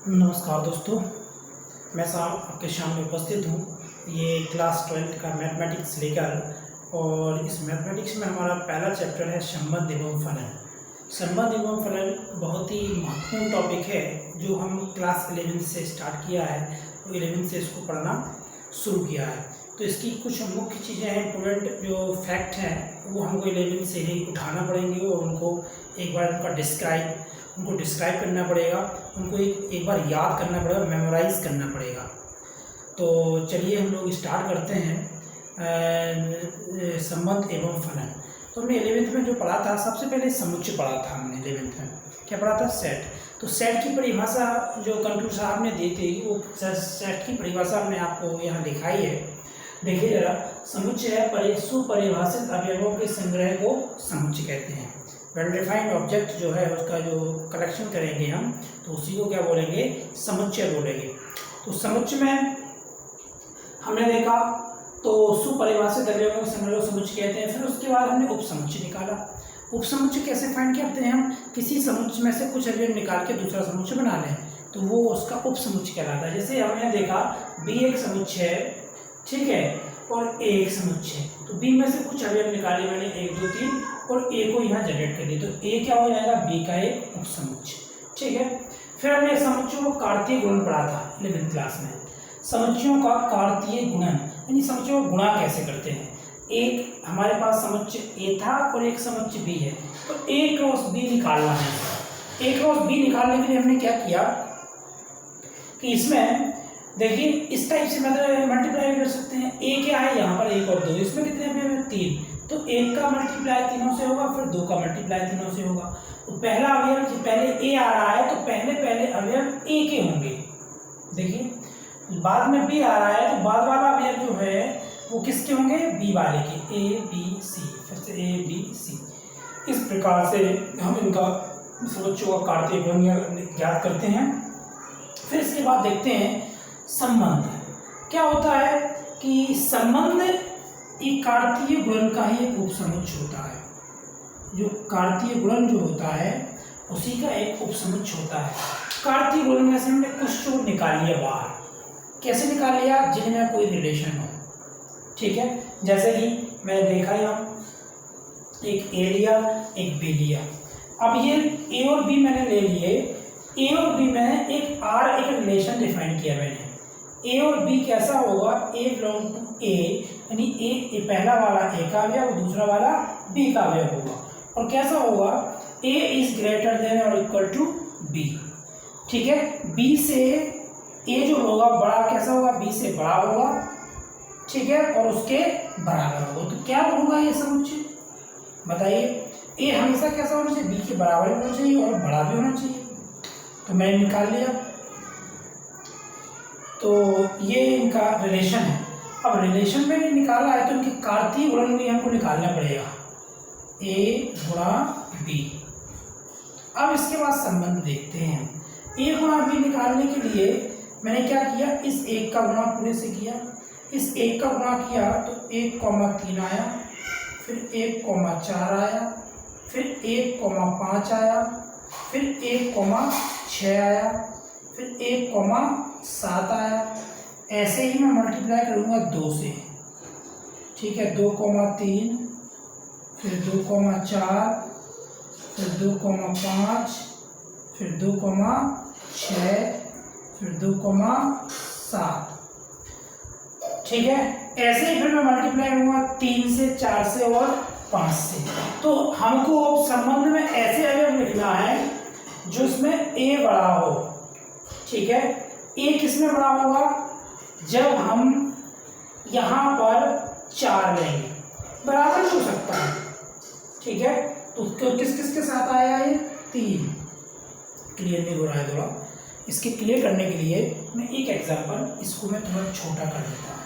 नमस्कार दोस्तों, मैं आपके सामने उपस्थित हूँ। ये क्लास 12 का मैथमेटिक्स लेकर, और इस मैथमेटिक्स में हमारा पहला चैप्टर है संबंध एवं फलन। संबंध एवं फलन बहुत ही महत्वपूर्ण टॉपिक है जो हम क्लास 11 से स्टार्ट किया है, तो 11 से इसको पढ़ना शुरू किया है। तो इसकी कुछ मुख्य चीज़ें हैं, इंपॉर्टेंट जो फैक्ट हैं वो हमको 11 से ही उठाना पड़ेंगे और उनको एक बार उनको डिस्क्राइब करना पड़ेगा, उनको एक बार याद करना पड़ेगा, मेमोराइज करना पड़ेगा। तो चलिए हम लोग स्टार्ट करते हैं संबंध एवं फलन। तो हमने 11th में जो पढ़ा था, सबसे पहले समुच्चय पढ़ा था हमने 11th में। क्या पढ़ा था? सेट। तो सेट की परिभाषा जो कंट्रोल साहब ने दी थी, वो सेट की परिभाषा हमने आपको यहाँ दिखाई है। देखिए जरा, समुच्चय है सुपरिभाषित अवयवों के संग्रह को समुच्चय कहते हैं। वेल डिफाइंड ऑब्जेक्ट जो है उसका जो कलेक्शन करेंगे हम, तो उसी को क्या बोलेंगे? समुच्चय बोलेंगे। तो समुच्चय में हमने देखा तो सुपरिभाषित अवयवों के संग्रह को समुच्चय कहते हैं। फिर उसके बाद हमने उपसमुच्चय निकाला। उपसमुच्चय कैसे फाइंड करते हैं? हम किसी समुच्चय में से कुछ अवयव निकाल के दूसरा समुच्चय बना लें, तो वो उसका उपसमुच्चय कहलाता है। जैसे हमने देखा बी एक समुच्चय है, ठीक है, और ए एक समुच्चय। तो बी में से कुछ अवयव निकाले मैंने 1 2 3 और ए को यहाँ जनरेट कर दिया, तो ए क्या हो जाएगा? बी का एक उपसमुच्चय, ठीक है। फिर हमने समुच्चयों को कार्तीय गुणन पढ़ा था 11th क्लास में। समुच्चयों का कार्तीय गुणन यानी समुच्चयों को गुणा कैसे करते हैं। एक हमारे पास समुच्चय ए था और एक समुच्चय बी है, तो ए क्रॉस बी निकालना है। ए क्रॉस बी निकालने के लिए हमने क्या किया कि इसमें देखिए इस टाइप से मतलब मल्टीप्लाई कर सकते हैं। ए क्या है यहाँ पर? 1 और 2, इसमें कितने अवयव हैं? 3। तो 1 का मल्टीप्लाई 3 से होगा, फिर 2 का मल्टीप्लाई 3 से होगा। तो पहला अवयव पहले ए आ रहा है, तो पहले अवयव ए के होंगे। देखिए बाद में बी आ रहा है, तो बाद वाला अवयव जो है वो किसके होंगे? बी वाले के। ए बी सी, फिर से ए बी सी। इस प्रकार से हम इनका समुच्चयों का कार्तीय गुणन ज्ञात करते हैं। फिर इसके बाद देखते हैं संबंध। क्या होता है कि संबंध एक कार्तीय गुणन का ही एक उपसमुच्चय होता है। जो कार्तीय गुणन जो होता है उसी का एक उपसमुच्चय होता है। कार्तीय गुणन में से हमने कुछ जो निकाल लिया बाहर। कैसे निकाल लिया? जिनमें कोई रिलेशन हो, ठीक है। जैसे कि मैं देखा यहाँ एक ए लिया, एक बी लिया। अब ये ए और बी मैंने ले लिए। ए और बी में एक रिलेशन डिफाइन किया मैंने। ए और बी कैसा होगा? ए बिलोंग टू ए, यानी ए पहला वाला ए का अवयव और दूसरा वाला बी का अवयव होगा। और कैसा होगा? ए इज ग्रेटर देन और इक्वल टू बी, ठीक है। बी से ए जो होगा बड़ा कैसा होगा? बी से बड़ा होगा, ठीक है, और उसके बराबर होगा। तो क्या होगा ये समुच्चय? बताइए। ए हमेशा कैसा होना चाहिए? बी के बराबर होना चाहिए और बड़ा भी होना चाहिए। तो मैंने निकाल लिया। तो ये इनका रिलेशन है। अब रिलेशन में निकाला है तो इनके कार्तीय गुणन भी हमको निकालना पड़ेगा, ए गुणा बी। अब इसके बाद संबंध देखते हैं। ए गुणा बी निकालने के लिए मैंने क्या किया? इस 1 का गुणा पूरे से किया। इस 1 का गुणा किया तो 1,3 आया, फिर 1,4 आया, फिर 1,5 आया, फिर 1,6 आया, फिर 1,7 आया। ऐसे ही मैं मल्टीप्लाई करूंगा 2 से, ठीक है। 2,3, फिर 2,4, फिर 2,5, फिर 2,6, फिर 2,7, ठीक है। ऐसे ही फिर मैं मल्टीप्लाई करूंगा 3 से, 4 से और 5 से। तो हमको संबंध में ऐसे अवयव लिखना है जो इसमें ए बड़ा हो, ठीक है। ए किसमें बड़ा होगा? जब हम यहाँ पर 4 लेंगे, बराबर हो सकता है, ठीक है। तो किस किस के साथ आया? ये 3। क्लियर नहीं हो रहा है थोड़ा। इसके क्लियर करने के लिए मैं एक एग्जांपल, इसको मैं थोड़ा छोटा कर देता हूँ,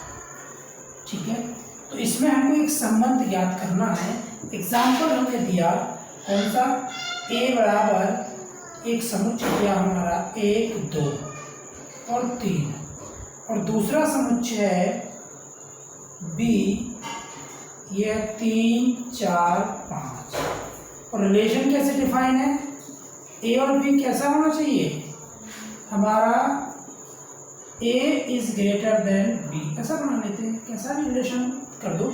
ठीक है। तो इसमें हमको एक संबंध याद करना है। एग्जाम्पल हमने दिया कौन सा? ए बराबर एक समुच्चय दिया हमारा 1 2 और 3, और दूसरा समुच्चय है बी, ये 3 4 5। और रिलेशन कैसे डिफाइन है? ए और बी कैसा होना चाहिए? हमारा a is greater than b, ऐसा बना लेते हैं, कैसा भी रिलेशन कर दो।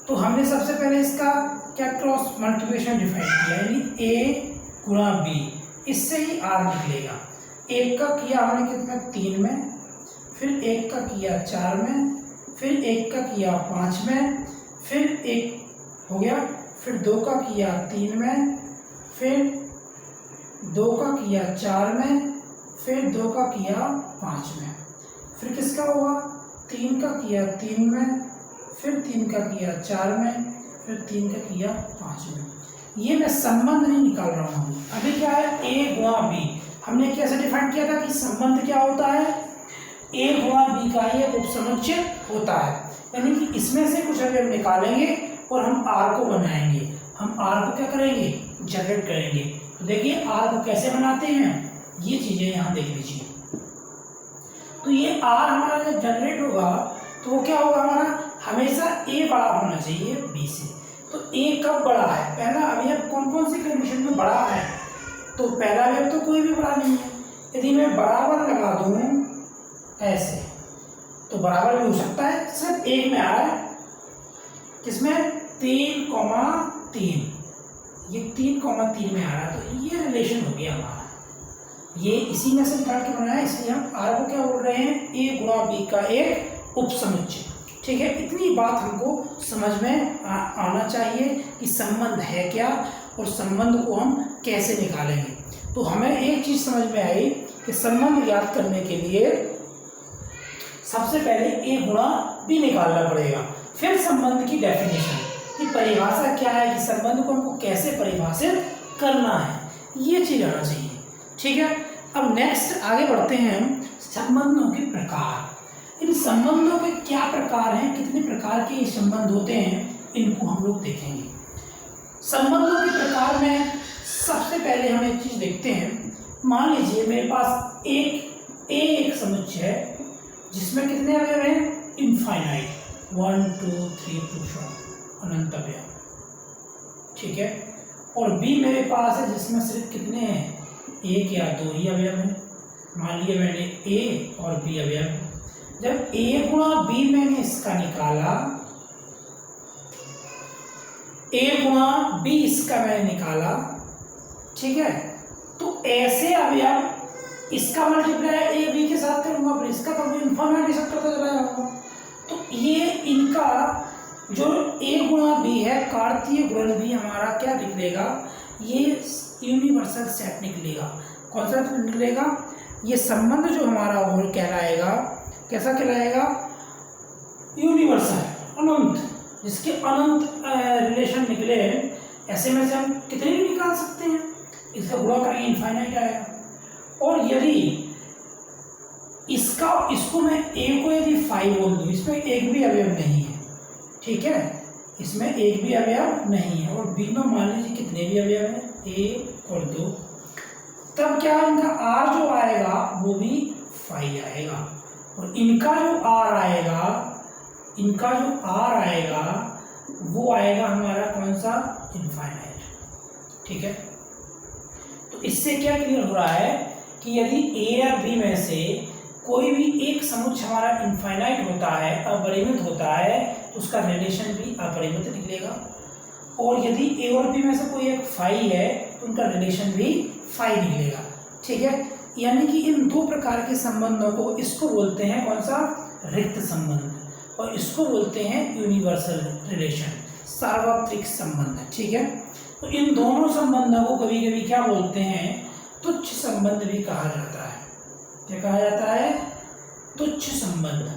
तो हमने सबसे पहले इसका क्या क्रॉस मल्टीप्लिकेशन डिफाइन किया, यानी a गुणा b, इससे ही r निकलेगा। एक का किया हमने कितना 3 में, फिर एक का किया 4 में, फिर एक का किया 5 में, फिर एक हो गया, फिर 2 का किया 3 में, फिर 2 का किया 4 में, फिर 2 का किया 5 में, फिर किसका हुआ 3 का किया 3 में, फिर 3 का किया 4 में, फिर 3 का किया 5 में। ये मैं संबंध नहीं निकाल रहा हूँ। अभी क्या है a गुणा b, हमने कैसे डिफाइन किया था कि संबंध क्या होता है, a गुणा b का ये उपसमुच्चय होता है, यानी कि इसमें से कुछ अभी हम निकालेंगे और हम r को बनाएंगे। हम r को क्या करेंगे, जनरेट करेंगे। तो देखिए r को कैसे बनाते हैं, ये चीजें यहाँ देख लीजिए। तो ये r हमारा जब जनरेट होगा तो वो क्या होगा, हमारा हमेशा a बड़ा होना चाहिए b से। तो a कब बड़ा है, पहला अवयव कौन कौन सी कंडीशन में बड़ा है, तो पहला अवयव तो कोई भी बड़ा नहीं है। यदि मैं बराबर लगा दूं ऐसे, तो बराबर भी हो सकता है, सिर्फ एक में आ रहा है, किसमें 3,3, ये 3,3 में आ रहा है, तो ये रिलेशन हो गया हमारा। ये इसी में से निकाल के बनाया, इसलिए हम आर को क्या बोल रहे हैं, a गुणा b का एक उपसमुच्चय। ठीक है, इतनी बात हमको समझ में आना चाहिए कि संबंध है क्या और संबंध को हम कैसे निकालेंगे। तो हमें एक चीज समझ में आई कि संबंध ज्ञात करने के लिए सबसे पहले a गुणा b निकालना पड़ेगा, फिर संबंध की डेफिनेशन की परिभाषा क्या है, कि संबंध को हमको कैसे परिभाषित करना है, ये चीज आना चाहिए। ठीक है, अब नेक्स्ट आगे बढ़ते हैं हम संबंधों के प्रकार। इन संबंधों के क्या प्रकार हैं, कितने प्रकार के ये संबंध होते हैं, इनको हम लोग देखेंगे। संबंधों के प्रकार में सबसे पहले हम एक चीज देखते हैं। मान लीजिए मेरे पास एक समुच्चय है जिसमें कितने अवयव हैं, इनफाइनाइट, 1 2 3 4 अनंत अवयव। ठीक है, और b मेरे पास है जिसमें सिर्फ कितने हैं, एक या दो ही अवयव हैं। मान लिया मैंने a और b अवयव। जब a गुणा b मैंने इसका निकाला, a गुणा b इसका मैंने निकाला, ठीक है, तो ऐसे अवयव इसका मल्टीप्लाई a b के साथ करूंगा, फिर इसका कभी इनफाइनाइट इस तक चला जाऊंगा। तो ये इनका जो a गुणा b है, कार्तीय गुणन भी हमारा क्या निकलेगा, ये यूनिवर्सल सेट निकलेगा। कौन सा निकलेगा, ये संबंध जो हमारा वो कहलाएगा, कैसा कहलाएगा, यूनिवर्सल, अनंत, जिसके अनंत रिलेशन निकले, ऐसे में से हम कितने भी निकाल सकते हैं, इसका गुणा करेंगे इनफाइनाइट आएगा। और यदि इसको मैं a को यदि 5 बोल दूं, इसमें एक भी अवयव नहीं है, ठीक है, इसमें एक भी अवयव नहीं है, और b में मान लीजिए कितने भी अवयव हैं, 1 और 2, तब क्या इनका r जो आएगा वो भी 5 आएगा, और इनका जो r आएगा वो आएगा हमारा कौन सा, इनफाइनाइट। ठीक है, तो इससे क्या क्लियर हो रहा है कि यदि a या b में से कोई भी एक समुच्चय हमारा इनफाइनाइट होता है, अपरिमित होता है, तो उसका रिलेशन भी अपरिमित निकलेगा। और यदि a और b में से कोई एक 5 है तो उनका रिलेशन भी 5 निकलेगा। ठीक है, यानी कि इन दो प्रकार के संबंधों को, इसको बोलते हैं कौन सा, रिक्त संबंध, और इसको बोलते हैं यूनिवर्सल रिलेशन, सार्वत्रिक संबंध। ठीक है, तो इन दोनों संबंधों को कभी कभी क्या बोलते हैं, तुच्छ संबंध भी कहा जाता है। क्या कहा जाता है, तुच्छ संबंध।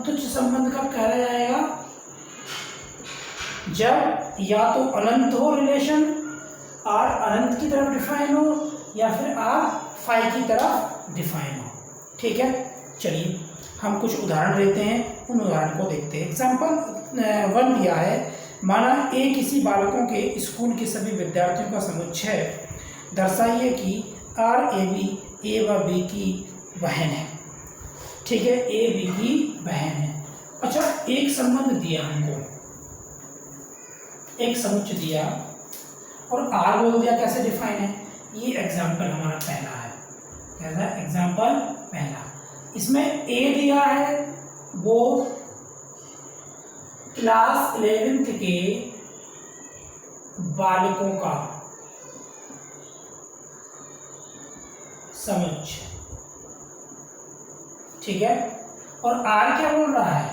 तुच्छ संबंध कब कहा जाएगा, जब या तो अनंत हो रिलेशन, r अनंत की तरफ डिफाइन हो, या फिर r 5 की तरफ डिफाइन हो। ठीक है, चलिए हम कुछ उदाहरण लेते हैं, उन उदाहरण को देखते हैं। एग्जाम्पल 1 दिया है, माना a किसी बालकों के स्कूल के सभी विद्यार्थियों का समुच्चय है, दर्शाइए कि r a b a व b की बहन है। ठीक है, a b की बहन है। अच्छा, एक संबंध दिया हमको, एक समुच्चय दिया और r बोल दिया कैसे डिफाइन है, ये एग्जाम्पल हमारा पहला है, कैसा एग्जाम्पल पहला। इसमें ए दिया है वो क्लास 11th के बालकों का समुच्चय, ठीक है। और आर क्या बोल रहा है,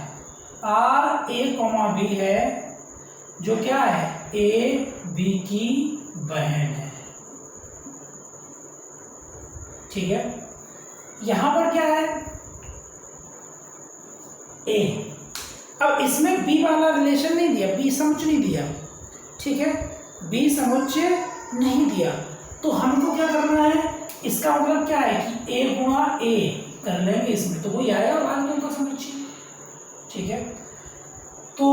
आर ए कॉमा बी है, जो क्या है ए बी की बहन है, ठीक है। यहां पर क्या है ए, अब इसमें बी वाला रिलेशन नहीं दिया, बी समुच्चय नहीं दिया, ठीक है, बी समुच्चय नहीं दिया, तो हमको क्या करना है, इसका मतलब क्या है कि ए गुणा ए कर लेंगे इसमें, तो वही आएगा बालकों का समुच्चय, ठीक है। तो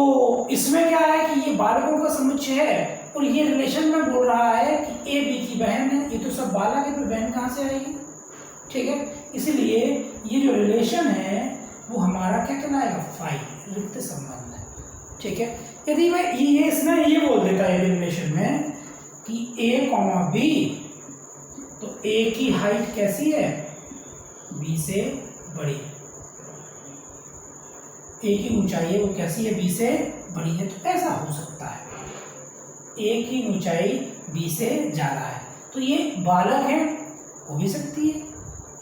इसमें क्या है कि ये बालकों का समुच्चय है, और ये रिलेशन में बोल रहा है कि ए बी की बहन है, ये तो सब बालक है, तो बहन कहाँ से आएगी, ठीक है। इसलिए ये जो रिलेशन है वो हमारा क्या कहलाएगा, फाई, रिक्त संबंध है, ठीक है। यदि मैं ये इसमें ये बोल देता है रिलेशन में कि ए कॉमा बी, तो ए की हाइट कैसी है, बी से बड़ी, ए की ऊंचाई है वो कैसी है, बी से बड़ी है, तो ऐसा हो सकता है ए की ऊंचाई बी से ज्यादा है, तो ये बालक है, हो भी सकती है,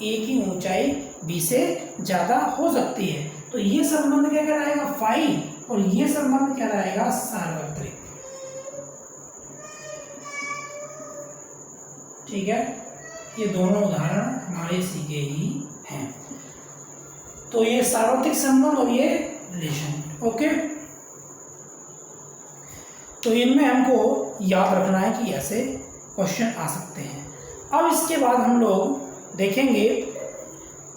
ए की ऊंचाई बी से ज्यादा हो सकती है, तो ये संबंध क्या कहलाएगा, फाई, और ये संबंध क्या कहलाएगा, सार्वत्रिक, ठीक है। ये दोनों उदाहरण हमारे सीखे ही हैं, तो ये सार्वत्रिक संबंध और ये रिलेशन, ओके। तो इनमें हमको याद रखना है कि ऐसे क्वेश्चन आ सकते हैं। अब इसके बाद हम लोग देखेंगे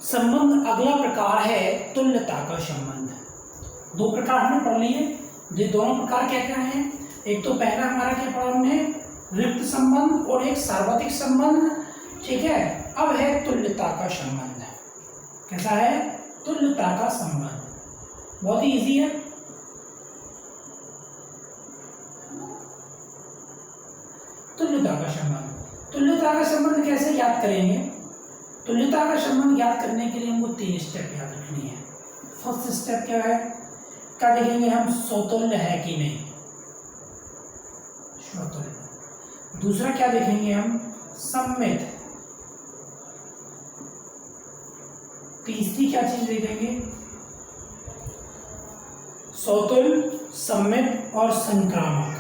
संबंध, अगला प्रकार है तुल्यता का संबंध। दो प्रकार हमने पढ़ लिए, ये दोनों प्रकार क्या क्या हैं, एक तो पहला हमारा क्या पढ़ा हमने, रिक्त संबंध, और एक सार्वत्रिक संबंध, ठीक है। अब है तुल्यता का संबंध, कैसा है, तुल्यता का संबंध, बहुत ही इजी है। तुल्यता का संबंध, तुल्यता का संबंध कैसे याद करेंगे, तुल्यता का संबंध याद करने के लिए हमको 3 स्टेप याद रखनी है। फर्स्ट स्टेप क्या है, क्या देखेंगे हम, समतुल्य है कि नहीं, समतुल्य। दूसरा क्या देखेंगे हम, सममित। तीसरी क्या चीज देखेंगे, समतुल्य, सममित और संक्रामक।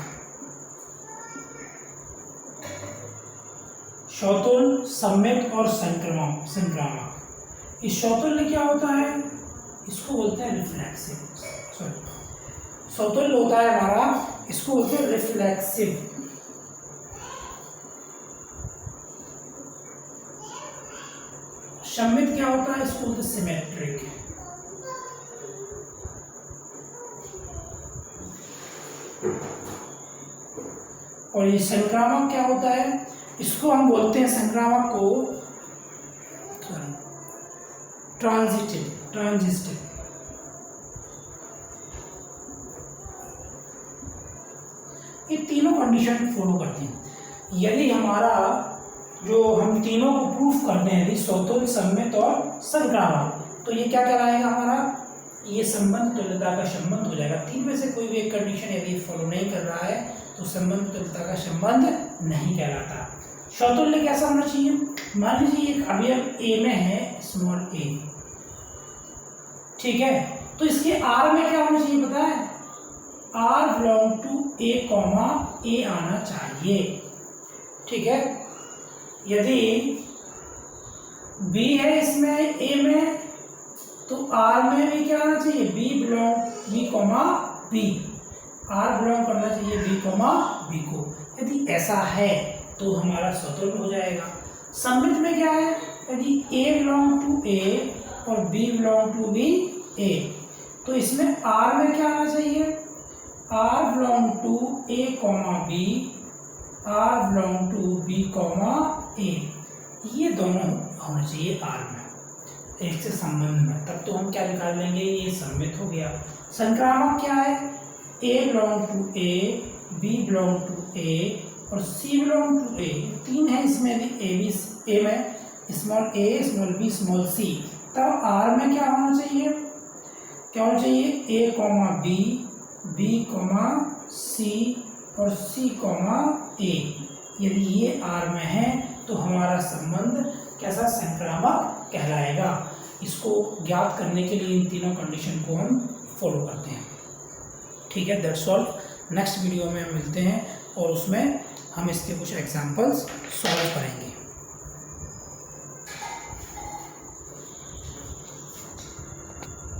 समतुल्य, सममित और संक्रामक। इस समतुल्य क्या होता है, इसको बोलते हैं रिफ्लेक्सिव, सॉरी समतुल्य होता है हमारा, इसको बोलते हैं रिफ्लेक्सिव। सममित क्या होता है, इसको बोलते हैं सिमेट्रिक। और ये संक्रामक क्या होता है, इसको हम बोलते हैं, संक्रामक को ट्रांजिटिव। ये तीनों कंडीशन फॉलो करती हैं। यदि हमारा जो हम तीनों को प्रूफ करते हैं, यदि समतुल्य, सममित और संक्रामक, तो ये क्या कहलाएगा हमारा, ये संबंध तुल्यता का संबंध हो जाएगा। तीन में से कोई भी एक कंडीशन यदि फॉलो नहीं कर रहा है तो संबंध तुल्यता का संबंध नहीं कहलाता। समतुल्य कैसा होना चाहिए, मान लीजिए एक अवयव ए में है, स्मॉल ए, ठीक है, तो इसके आर में क्या होना चाहिए पता है, R belong to A comma A आना चाहिए, ठीक है। यदि बी है इसमें ए में, तो आर में भी क्या आना चाहिए, B comma B, R belong करना चाहिए बी कॉमा बी को। यदि ऐसा है तो हमारा समतुल्य हो जाएगा। सममित में क्या है, यदि ए बिलोंग टू ए और B belong to B A, तो इसमें आर में क्या आना चाहिए, R belong to A comma B, R belong to B comma A, ये दोनों होना चाहिए आर में, एक से संबंध में, तब तो हम क्या निकाल लेंगे, ये सममित हो गया। संक्रामक क्या है, A belong to A, B belong to A, और C बिलोंग टू A, 3 है इसमें, A में small a small b small c, तब R में क्या होना चाहिए, क्या होना चाहिए, A comma B, B comma C और C कॉमा A। यदि ये R में है तो हमारा संबंध कैसा, संक्रामक कहलाएगा। इसको ज्ञात करने के लिए इन तीनों कंडीशन को हम फॉलो करते हैं। ठीक है, दैट्स ऑल। नेक्स्ट वीडियो में मिलते हैं और उसमें हम इसके कुछ एग्जांपल्स सॉल्व करेंगे।